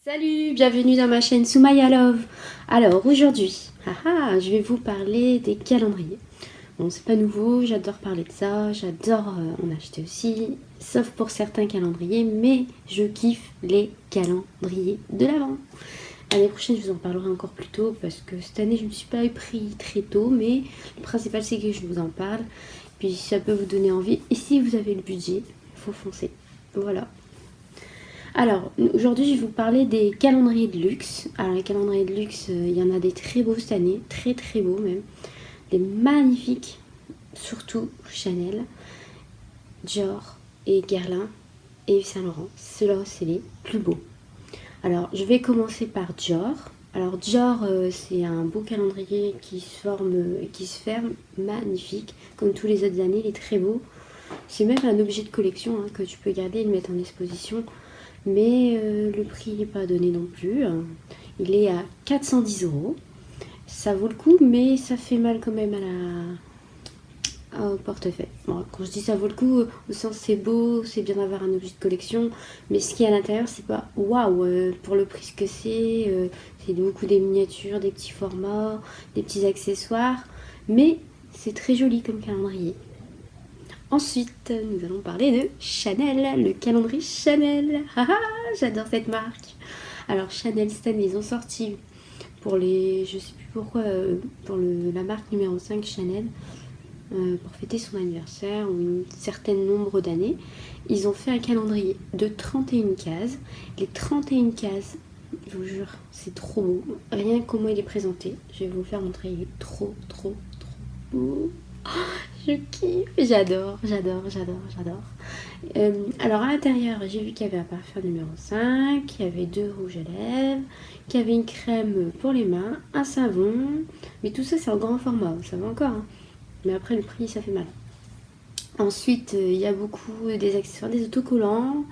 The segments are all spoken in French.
Salut, bienvenue dans ma chaîne Soumaya Love. Alors aujourd'hui, je vais vous parler des calendriers. Bon, c'est pas nouveau, j'adore parler de ça, j'adore en acheter aussi, sauf pour certains calendriers, mais je kiffe les calendriers de l'Avent. L'année prochaine, je vous en parlerai encore plus tôt parce que cette année, je ne me suis pas pris très tôt, mais le principal, c'est que je vous en parle. Puis ça peut vous donner envie. Et si vous avez le budget, il faut foncer. Voilà. Alors, aujourd'hui, je vais vous parler des calendriers de luxe. Alors, les calendriers de luxe, il y en a des très beaux cette année, très très beaux même. Des magnifiques, surtout Chanel, Dior et Guerlain et Yves Saint Laurent. Ceux-là, c'est les plus beaux. Alors, je vais commencer par Dior. Alors, Dior, c'est un beau calendrier qui se forme et qui se ferme, magnifique. Comme tous les autres années, il est très beau. C'est même un objet de collection que tu peux garder et le mettre en exposition. Mais le prix n'est pas donné non plus. Il est à 410 €. Ça vaut le coup, mais ça fait mal quand même au portefeuille. Bon, quand je dis ça vaut le coup, au sens c'est beau, c'est bien d'avoir un objet de collection, mais ce qu'il y a à l'intérieur, c'est pas waouh pour le prix que c'est. C'est beaucoup des miniatures, des petits formats, des petits accessoires, mais c'est très joli comme calendrier. Ensuite, nous allons parler de Chanel, le calendrier Chanel. J'adore cette marque. Alors Chanel cette année, ils ont sorti pour les, je sais plus pourquoi, pour la marque numéro 5 Chanel, pour fêter son anniversaire ou un certain nombre d'années, ils ont fait un calendrier de 31 cases. Les 31 cases, je vous jure, c'est trop beau. Rien que comment il est présenté, je vais vous le faire montrer, il est trop beau. Je kiffe, j'adore. Alors à l'intérieur, j'ai vu qu'il y avait un parfum numéro 5, qu'il y avait 2 rouges à lèvres, qu'il y avait une crème pour les mains, un savon. Mais tout ça, c'est en grand format, ça va encore. Mais après, le prix, ça fait mal. Ensuite, il y a beaucoup des accessoires, des autocollants.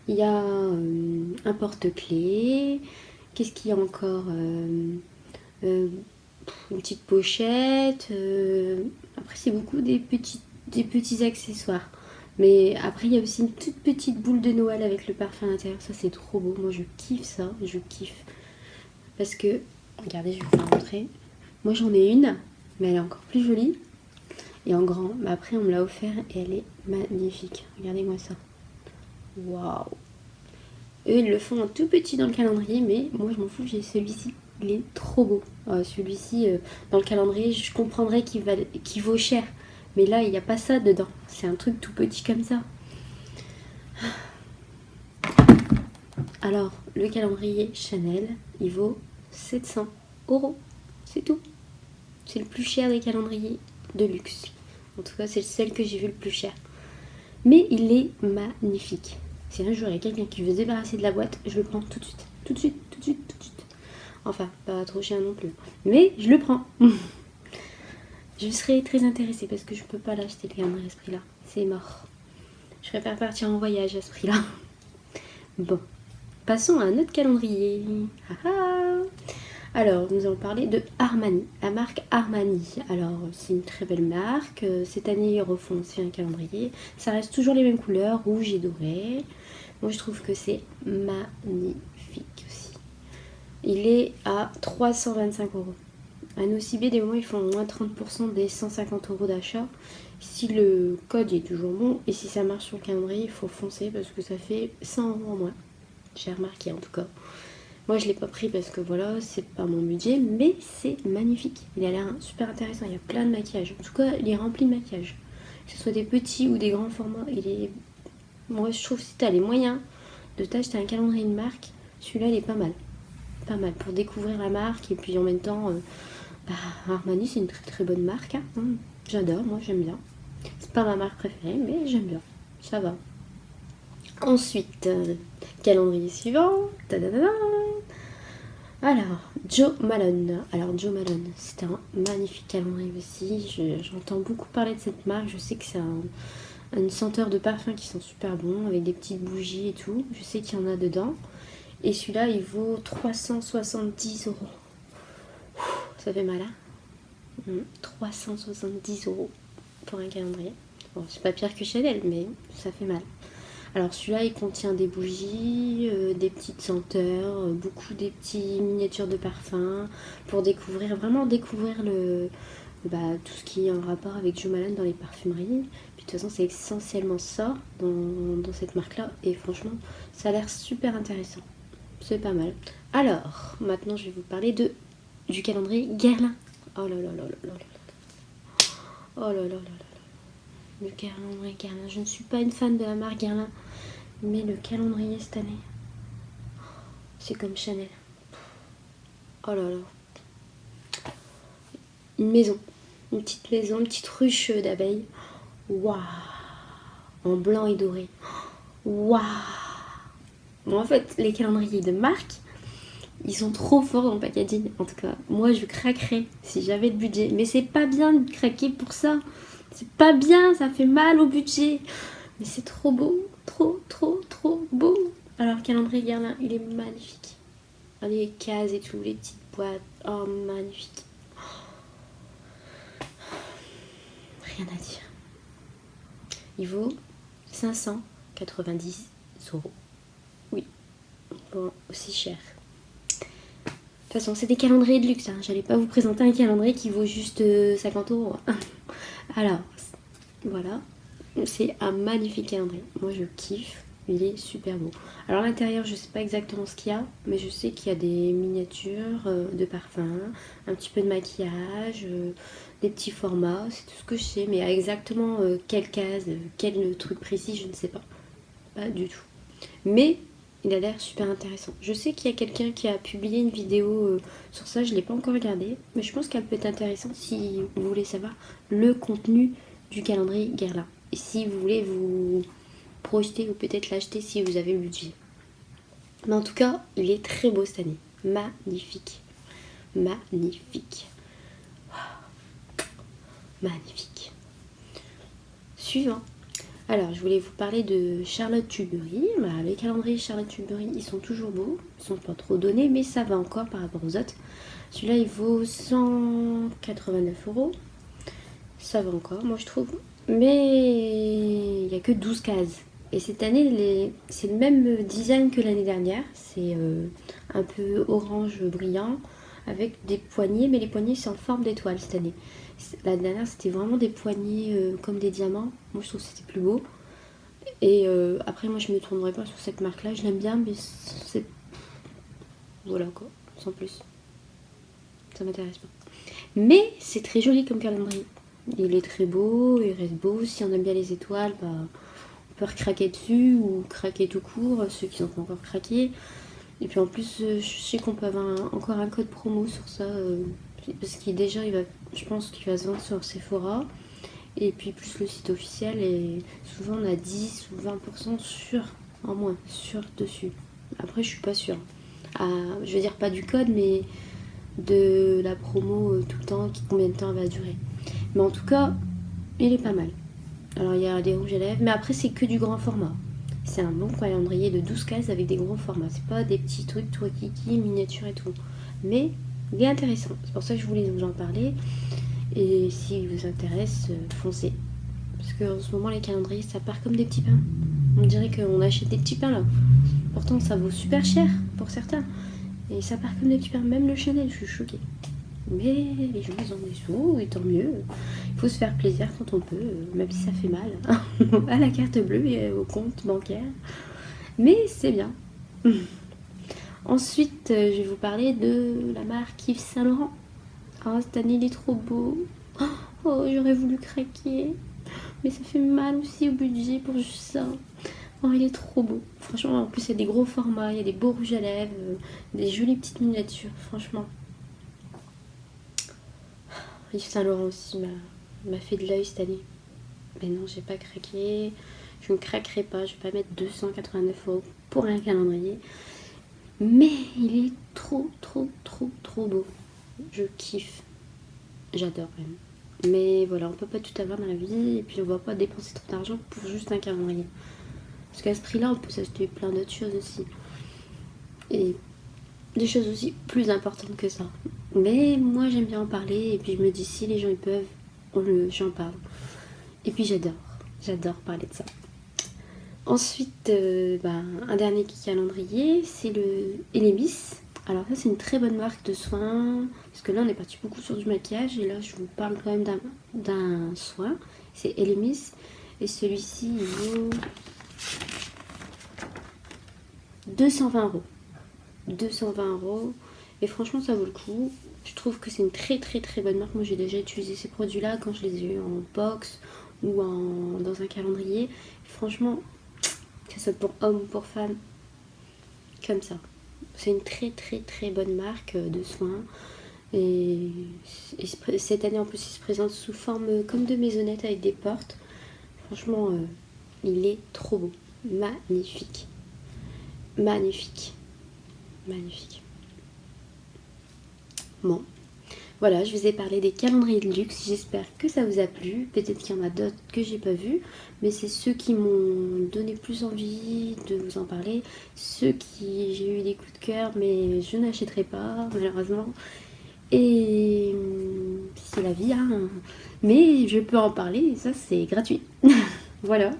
Il y a un porte-clés. Qu'est-ce qu'il y a encore une petite pochette. Après, c'est beaucoup des petits accessoires. Mais après, il y a aussi une toute petite boule de Noël avec le parfum à l'intérieur. Ça, c'est trop beau. Moi, je kiffe ça. Je kiffe. Parce que, regardez, je vais vous la montrer. Moi, j'en ai une, mais elle est encore plus jolie. Et en grand. Mais après, on me l'a offert et elle est magnifique. Regardez-moi ça. Waouh! Eux, ils le font en tout petit dans le calendrier, mais moi, je m'en fous. J'ai celui-ci. Il est trop beau. Celui-ci, dans le calendrier, je comprendrais qu'il vaut cher. Mais là, il n'y a pas ça dedans. C'est un truc tout petit comme ça. Alors, le calendrier Chanel, il vaut 700 €. C'est tout. C'est le plus cher des calendriers de luxe. En tout cas, c'est le seul que j'ai vu le plus cher. Mais il est magnifique. Si un jour il y a quelqu'un qui veut se débarrasser de la boîte, je le prends tout de suite. Tout de suite. Enfin, pas trop cher non plus. Mais je le prends. Je serais très intéressée parce que je peux pas l'acheter le calendrier à ce prix-là. C'est mort. Je préfère partir en voyage à ce prix-là. Bon, passons à un autre calendrier. Alors, nous allons parler de Armani, la marque Armani. Alors, c'est une très belle marque. Cette année, ils refont aussi un calendrier. Ça reste toujours les mêmes couleurs, rouge et doré. Moi, je trouve que c'est magnifique aussi. Il est à 325 €. À Nocibé, des moments, ils font moins 30% des 150 € d'achat. Si le code est toujours bon et si ça marche sur le calendrier, il faut foncer parce que ça fait 100 € en moins. J'ai remarqué en tout cas. Moi, je ne l'ai pas pris parce que voilà, c'est pas mon budget, mais c'est magnifique. Il a l'air super intéressant. Il y a plein de maquillage. En tout cas, il est rempli de maquillage. Que ce soit des petits ou des grands formats, moi, je trouve que si tu as les moyens de t'acheter un calendrier de marque, celui-là, il est pas mal. Pas mal pour découvrir la marque et puis en même temps, Armani, c'est une très bonne marque. J'adore, moi, j'aime bien. C'est pas ma marque préférée, mais j'aime bien. Ça va. Ensuite, calendrier suivant. Tadadada. Alors, Jo Malone. Alors, Jo Malone, c'est un magnifique calendrier aussi. J'entends beaucoup parler de cette marque. Je sais que c'est une senteur de parfum qui sent super bon, avec des petites bougies et tout. Je sais qu'il y en a dedans. Et celui-là, il vaut 370 €. Ça fait mal, hein 370 € pour un calendrier. Bon, c'est pas pire que Chanel, mais ça fait mal. Alors celui-là il contient des bougies, des petites senteurs, beaucoup des petits miniatures de parfums pour découvrir, vraiment découvrir tout ce qui est en rapport avec Jo Malone dans les parfumeries. Puis de toute façon c'est essentiellement ça dans cette marque là et franchement ça a l'air super intéressant. C'est pas mal. Alors maintenant je vais vous parler du calendrier Guerlain. Oh là là là là là là. Oh là là là là là. Le calendrier Guerlain. Je ne suis pas une fan de la marque Guerlain. Mais le calendrier cette année, c'est comme Chanel. Oh là là. Une maison. Une petite ruche d'abeilles. Waouh. En blanc et doré. Waouh. Bon, en fait, les calendriers de marque, ils sont trop forts dans le packaging. En tout cas, moi, je craquerais si j'avais le budget. Mais c'est pas bien de craquer pour ça. C'est pas bien, ça fait mal au budget. Mais c'est trop beau. Trop, trop, trop beau. Alors, calendrier Guerlain, il est magnifique. Les cases et tout, les petites boîtes. Oh, magnifique. Rien à dire. Il vaut 590 €. Oui. Bon, aussi cher. De toute façon, c'est des calendriers de luxe. Hein. J'allais pas vous présenter un calendrier qui vaut juste 50 €. Alors, voilà. C'est un magnifique calendrier. Moi, je kiffe. Il est super beau. Alors, à l'intérieur, je sais pas exactement ce qu'il y a, mais je sais qu'il y a des miniatures de parfums, un petit peu de maquillage, des petits formats. C'est tout ce que je sais, mais exactement quelle case, quel truc précis, je ne sais pas. Pas du tout. Mais il a l'air super intéressant. Je sais qu'il y a quelqu'un qui a publié une vidéo sur ça, je ne l'ai pas encore regardée, mais je pense qu'elle peut être intéressante si vous voulez savoir le contenu du calendrier Guerlain. Et si vous voulez vous projeter ou peut-être l'acheter si vous avez le budget. Mais en tout cas, il est très beau cette année. Magnifique. Magnifique. Magnifique. Suivant. Alors, je voulais vous parler de Charlotte Tilbury. Les calendriers Charlotte Tilbury, ils sont toujours beaux. Ils sont pas trop donnés, mais ça va encore par rapport aux autres. Celui-là, il vaut 189 €. Ça va encore, moi je trouve. Mais il n'y a que 12 cases. Et cette année, c'est le même design que l'année dernière. C'est un peu orange brillant avec des poignées, mais les poignées c'est en forme d'étoile cette année. L'année dernière, c'était vraiment des poignées comme des diamants. Moi, je trouve que c'était plus beau. Et après, moi, je me tournerai pas sur cette marque-là. Je l'aime bien, mais c'est... Voilà quoi, sans plus. Ça m'intéresse pas. Mais c'est très joli comme calendrier. Il est très beau, il reste beau. Si on aime bien les étoiles, on peut recraquer dessus ou craquer tout court, ceux qui n'ont pas encore craqué. Et puis en plus, je sais qu'on peut avoir encore un code promo sur ça. Parce qu'il déjà, je pense qu'il va se vendre sur Sephora. Et puis plus le site officiel. Et souvent, on a 10 ou 20% en moins, dessus. Après, je suis pas sûre. Je veux dire, pas du code, mais de la promo tout le temps, combien de temps elle va durer. Mais en tout cas, il est pas mal. Alors il y a des rouges à lèvres, mais après c'est que du grand format. C'est un bon calendrier de 12 cases avec des gros formats. C'est pas des petits trucs tout kiki, miniatures et tout. Mais il est intéressant. C'est pour ça que je voulais vous en parler. Et si vous intéresse, foncez. Parce qu'en ce moment les calendriers ça part comme des petits pains. On dirait qu'on achète des petits pains là. Pourtant ça vaut super cher pour certains. Et ça part comme des petits pains. Même le Chanel, je suis choquée. Mais les gens ils ont des sous et tant mieux. Il faut se faire plaisir quand on peut, même si ça fait mal à la carte bleue et au compte bancaire. Mais c'est bien. Ensuite, je vais vous parler de la marque Yves Saint Laurent. Oh, cette année il est trop beau. Oh, j'aurais voulu craquer. Mais ça fait mal aussi au budget pour juste ça. Oh, il est trop beau. Franchement, en plus il y a des gros formats, il y a des beaux rouges à lèvres, des jolies petites miniatures. Franchement. Yves Saint Laurent aussi m'a fait de l'œil cette année. Mais non, j'ai pas craqué. Je ne craquerai pas. Je vais pas mettre 289 € pour un calendrier. Mais il est trop, trop, trop, trop beau. Je kiffe. J'adore même. Mais voilà, on peut pas tout avoir dans la vie. Et puis on va pas dépenser trop d'argent pour juste un calendrier. Parce qu'à ce prix-là, on peut s'acheter plein d'autres choses aussi. Et des choses aussi plus importantes que ça. Mais moi j'aime bien en parler et puis je me dis si les gens ils peuvent, j'en parle. Et puis j'adore parler de ça. Ensuite, un dernier calendrier, c'est le Elemis. Alors ça c'est une très bonne marque de soins, parce que là on est parti beaucoup sur du maquillage, et là je vous parle quand même d'un soin, c'est Elemis, et celui-ci il vaut 220 euros. 220 euros, et franchement ça vaut le coup. Je trouve que c'est une très très très bonne marque. Moi j'ai déjà utilisé ces produits là quand je les ai eu en box ou dans un calendrier. Franchement, que ce soit pour homme ou pour femme, comme ça. C'est une très très très bonne marque de soins. Et cette année en plus il se présente sous forme comme de maisonnette avec des portes. Franchement, il est trop beau. Magnifique. Magnifique. Magnifique. Bon, voilà, je vous ai parlé des calendriers de luxe. J'espère que ça vous a plu. Peut-être qu'il y en a d'autres que j'ai pas vus, mais c'est ceux qui m'ont donné plus envie de vous en parler. Ceux qui j'ai eu des coups de cœur, mais je n'achèterai pas, malheureusement. Et c'est la vie, hein. Mais je peux en parler, et ça c'est gratuit. Voilà.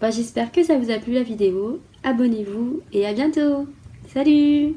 J'espère que ça vous a plu la vidéo. Abonnez-vous et à bientôt. Salut!